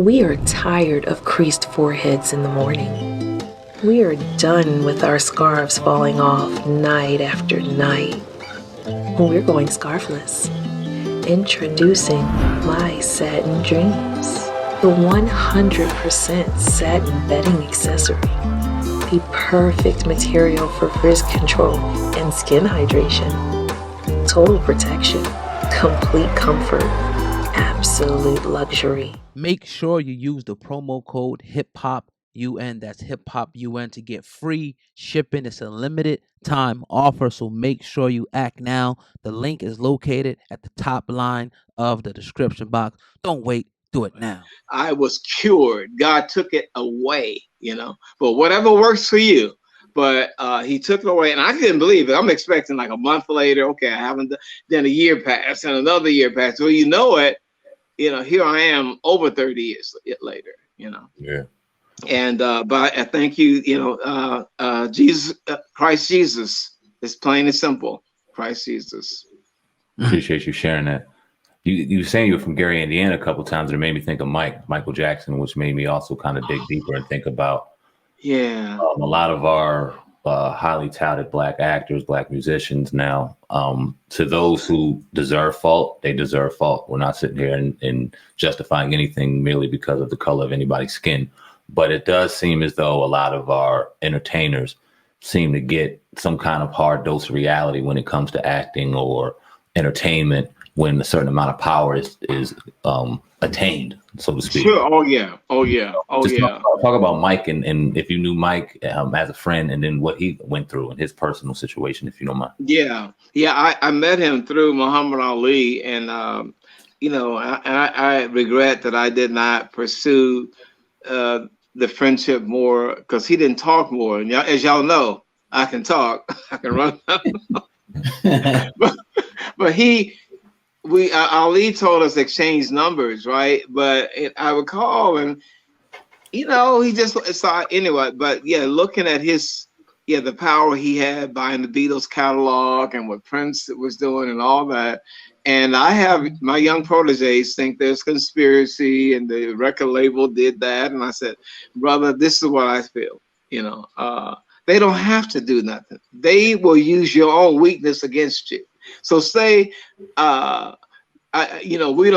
We are tired of creased foreheads in the morning. We are done with our scarves falling off night after night. We're going scarfless. Introducing My Satin Dreams, the 100% satin bedding accessory. The perfect material for frizz control and skin hydration. Total protection, complete comfort, absolute luxury. Make sure you use the promo code HIPHOPUN. That's HIPHOPUN to get free shipping. It's a limited time offer, so make sure you act now. The link is located at the top line of the description box. Don't wait, do it now. I was cured. God took it away, but whatever works for you. But he took it away, and I couldn't believe it. I'm expecting like a month later. Okay, I haven't done a year passed and another year passed. Well, you know it. Here I am over 30 years later, Yeah. And, but I thank you, Jesus, Christ Jesus. It's plain and simple. Christ Jesus. Appreciate you sharing that. You were saying you were from Gary, Indiana a couple of times, and it made me think of Micheal Jackson, which made me also kind of dig deeper and think about a lot of our highly touted Black actors, Black musicians now. To those who deserve fault, they deserve fault. We're not sitting here and justifying anything merely because of the color of anybody's skin. But it does seem as though a lot of our entertainers seem to get some kind of hard dose of reality when it comes to acting or entertainment, when a certain amount of power is attained, so to speak. Sure. Oh yeah. Talk about Mike and if you knew Mike as a friend, and then what he went through in his personal situation, if you don't mind. Yeah. I met him through Muhammad Ali, and I regret that I did not pursue the friendship more, because he didn't talk more. And as y'all know, I can talk. I can run. but Ali told us exchange numbers, right? But I would call, and he just saw anyway. But yeah, looking at the power he had buying the Beatles catalog and what Prince was doing and all that. And I have my young proteges think there's conspiracy and the record label did that. And I said, brother, this is what I feel. They don't have to do nothing. They will use your own weakness against you. So say, we done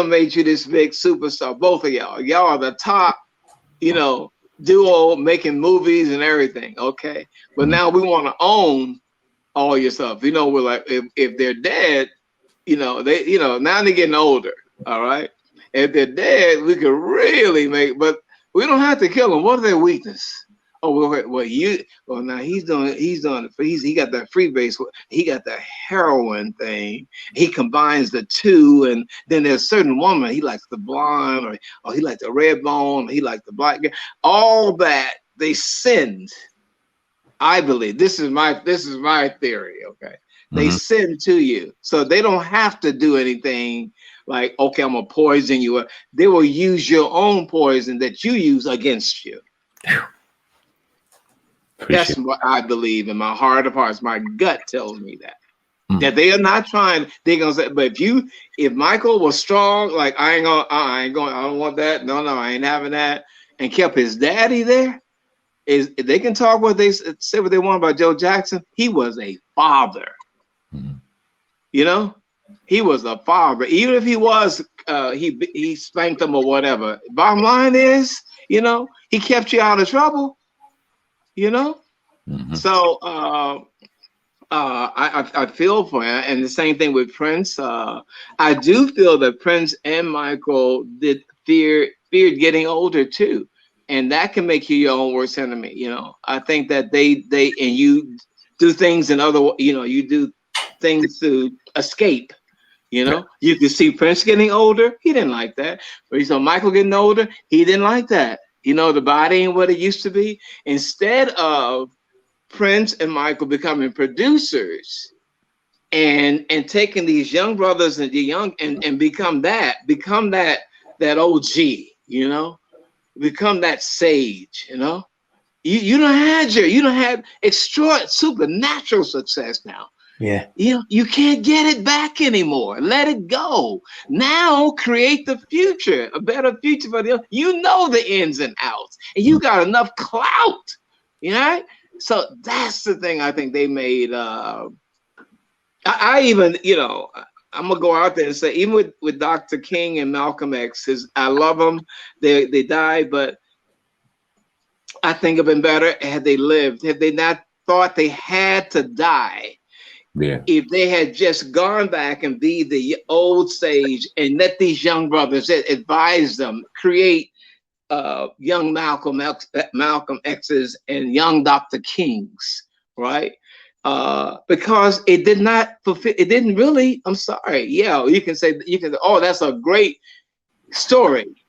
made you this big superstar, both of y'all. Y'all are the top, duo making movies and everything. Okay. But now we want to own all your stuff. We're like, if they're dead, now they're getting older. All right. If they're dead, we could really but we don't have to kill them. What are their weakness? Oh, now he's doing it. He got that freebase. He got the heroin thing. He combines the two, and then there's a certain woman. He likes the blonde, or he likes the red bone. He likes the black girl. All that they sinned. I believe this is my theory. Okay, they send to you, so they don't have to do anything. Like, okay, I'm gonna poison you. They will use your own poison that you use against you. That's what I believe in my heart of hearts. My gut tells me that they are not trying. They're gonna say, but if Michael was strong, like I don't want that. No, I ain't having that. And kept his daddy there. They can talk what they say what they want about Joe Jackson. He was a father. He was a father. Even if he was, he spanked them or whatever. Bottom line is, he kept you out of trouble. So I feel for him, and the same thing with Prince. I do feel that Prince and Michael feared getting older too, and that can make you your own worst enemy. I think that they and you do things in you do things to escape. You can see Prince getting older. He didn't like that. But you saw Michael getting older. He didn't like that. The body ain't what it used to be. Instead of Prince and Michael becoming producers and taking these young brothers and and become that OG, become that sage, you don't have supernatural success now. Yeah. You can't get it back anymore. Let it go. Now create the future, a better future for them. You know the ins and outs, and you got enough clout. So that's the thing I think they made. I even, I'm gonna go out there and say, even with Dr. King and Malcolm X, I love them. They died, but I think it'd been better had they lived, had they not thought they had to die. Yeah. If they had just gone back and be the old sage and let these young brothers advise them, create young Malcolm X's and young Dr. Kings, right? Because it did not fulfill. It didn't really. I'm sorry. Yeah, you can say, oh, that's a great story,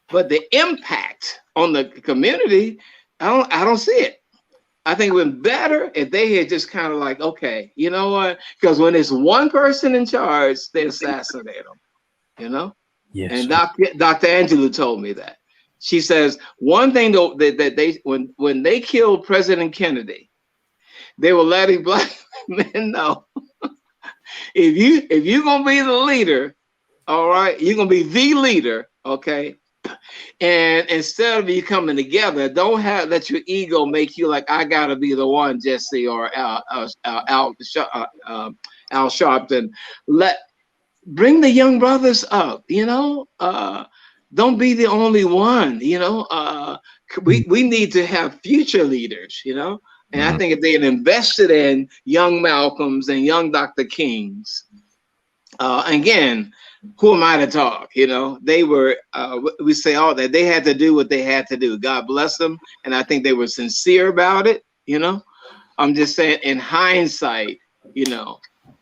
but the impact on the community, I don't see it. I think it would be better if they had just kind of like, okay, you know what? Because when it's one person in charge, they assassinate them, Yes. And Dr. Angela told me that. She says one thing though, that they when they killed President Kennedy, they were letting black men know if you're gonna be the leader, all right, you're gonna be the leader, okay. And instead of you coming together, don't let your ego make you like, I gotta be the one, Jesse or Al Sharpton. Bring the young brothers up, don't be the only one, we need to have future leaders, and I think if they had invested in young Malcolms and young Dr. Kings, again, who am I to talk? They were, we say all that, they had to do what they had to do. God bless them. And I think they were sincere about it. I'm just saying in hindsight,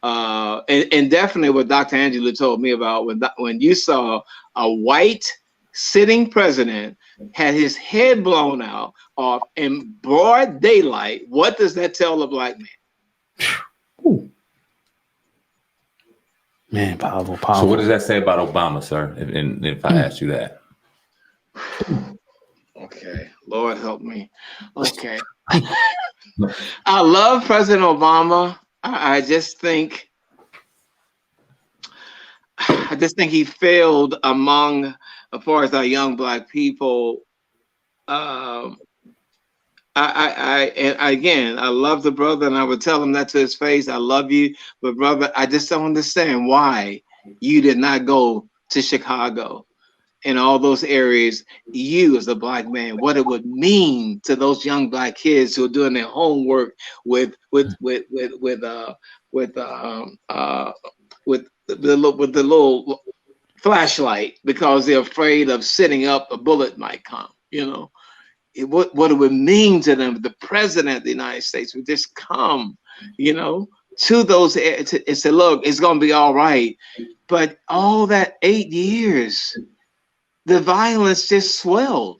and definitely what Dr. Angela told me about when you saw a white sitting president had his head blown out off in broad daylight. What does that tell a black man? Ooh. Man, powerful. So what does that say about Obama, sir? If I asked you that. Okay, Lord help me. Okay. I love President Obama. I just think he failed as far as our young black people. I love the brother, and I would tell him that to his face. I love you, but brother, I just don't understand why you did not go to Chicago and all those areas. You, as a black man, what it would mean to those young black kids who are doing their homework with the little flashlight because they're afraid of sitting up, a bullet might come. What it would mean to them if the president of the United States would just come, to those areas and say, look, it's going to be all right. But all that 8 years, the violence just swelled.